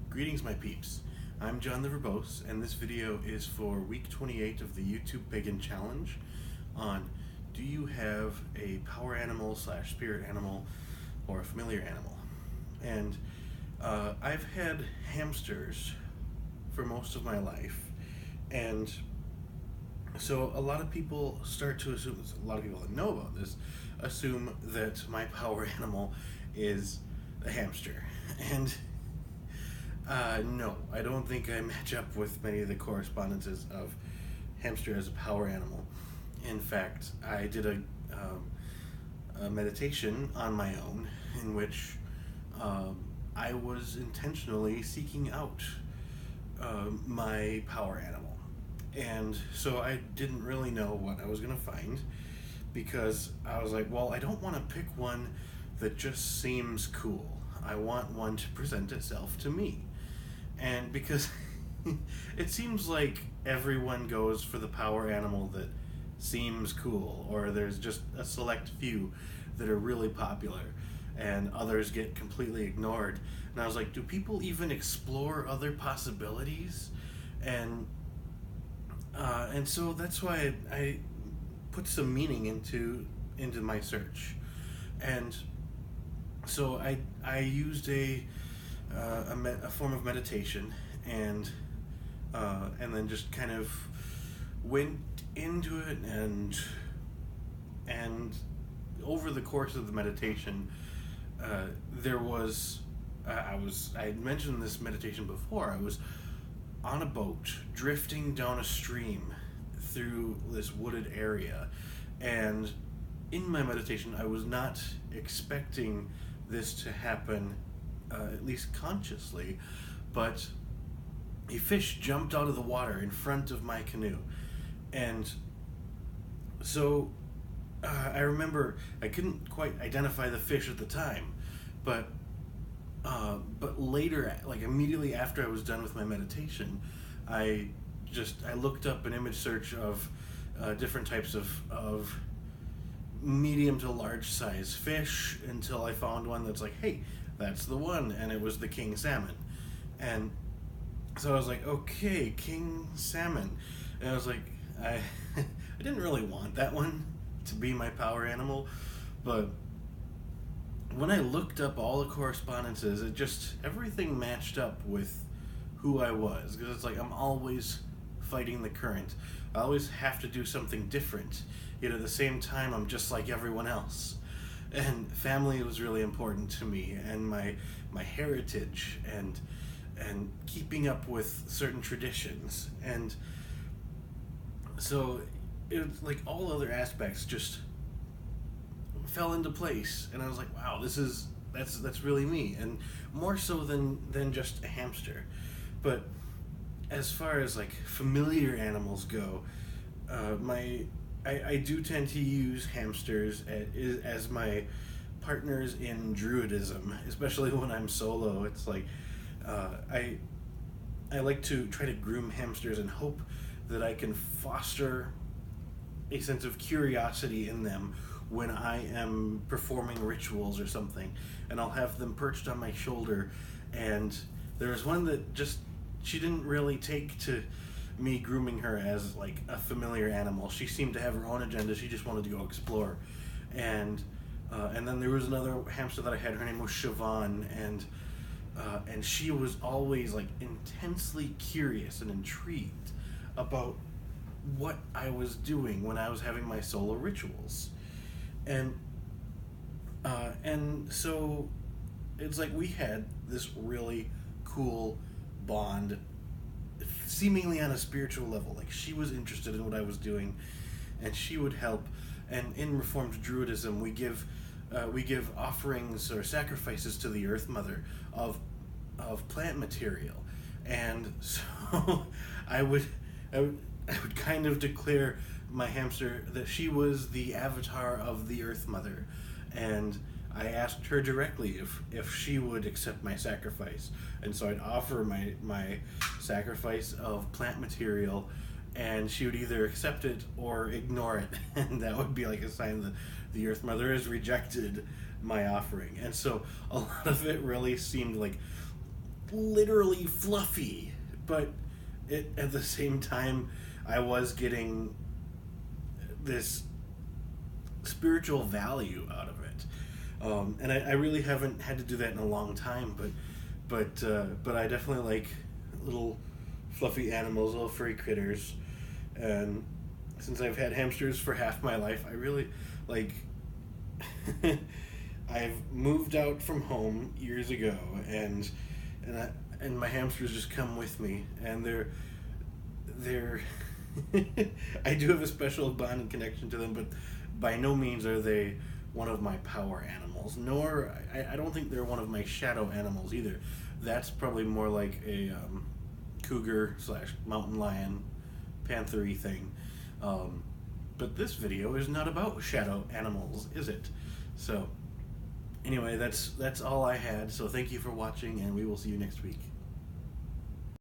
Greetings, my peeps. I'm John the Verbose, and this video is for week 28 of the YouTube Pagan Challenge on do you have a power animal slash spirit animal or a familiar animal? And I've had hamsters for most of my life, and so a lot of people start to assume, a lot of people that know about this assume that my power animal is a hamster. And no, I don't think I match up with many of the correspondences of hamster as a power animal. In fact, I did a meditation on my own in which I was intentionally seeking out my power animal. And so I didn't really know what I was going to find, because I was like, well, I don't want to pick one that just seems cool. I want one to present itself to me. And because it seems like everyone goes for the power animal that seems cool, or there's just a select few that are really popular and others get completely ignored. And I was like, do people even explore other possibilities? And so that's why I put some meaning into my search. And so I used a form of meditation, and then just kind of went into it, and over the course of the meditation, there was I had mentioned this meditation before. I was on a boat drifting down a stream through this wooded area, and in my meditation I was not expecting this to happen, at least consciously, but a fish jumped out of the water in front of my canoe. And so I remember I couldn't quite identify the fish at the time, but later, like immediately after I was done with my meditation, I looked up an image search of different types of medium to large size fish until I found one that's like, hey, that's the one, and it was the king salmon. And so I was like, okay, king salmon. And I was like, I didn't really want that one to be my power animal, but when I looked up all the correspondences, everything matched up with who I was, because it's like I'm always fighting the current. I always have to do something different, yet at the same time I'm just like everyone else. And family was really important to me, and my heritage, and keeping up with certain traditions. And so it was like all other aspects just fell into place, and I was like, wow, that's really me, and more so than just a hamster. But as far as like familiar animals go, I do tend to use hamsters as my partners in druidism, especially when I'm solo. It's like I like to try to groom hamsters and hope that I can foster a sense of curiosity in them when I am performing rituals or something, and I'll have them perched on my shoulder. And there was one that she didn't really take to me grooming her as like a familiar animal. She seemed to have her own agenda. She just wanted to go explore. And then there was another hamster that I had. Her name was Siobhan, and she was always like intensely curious and intrigued about what I was doing when I was having my solo rituals. And so it's like we had this really cool bond, seemingly on a spiritual level. Like, she was interested in what I was doing, and she would help. And in Reformed Druidism, we give offerings or sacrifices to the Earth Mother of plant material. And so I would kind of declare my hamster that she was the avatar of the Earth Mother, and I asked her directly if she would accept my sacrifice. And so I'd offer my sacrifice of plant material, and she would either accept it or ignore it, and that would be like a sign that the Earth Mother has rejected my offering. And so a lot of it really seemed like literally fluffy, but at the same time, I was getting this spiritual value out of it. And I really haven't had to do that in a long time, but I definitely like little fluffy animals, little furry critters. And since I've had hamsters for half my life, I really like. I've moved out from home years ago, and my hamsters just come with me, and they're I do have a special bond and connection to them, but by no means are they one of my power animals. Nor I don't think they're one of my shadow animals either. That's probably more like a cougar / mountain lion, panther-y thing. But this video is not about shadow animals, is it? So anyway, that's all I had. So thank you for watching, and we will see you next week.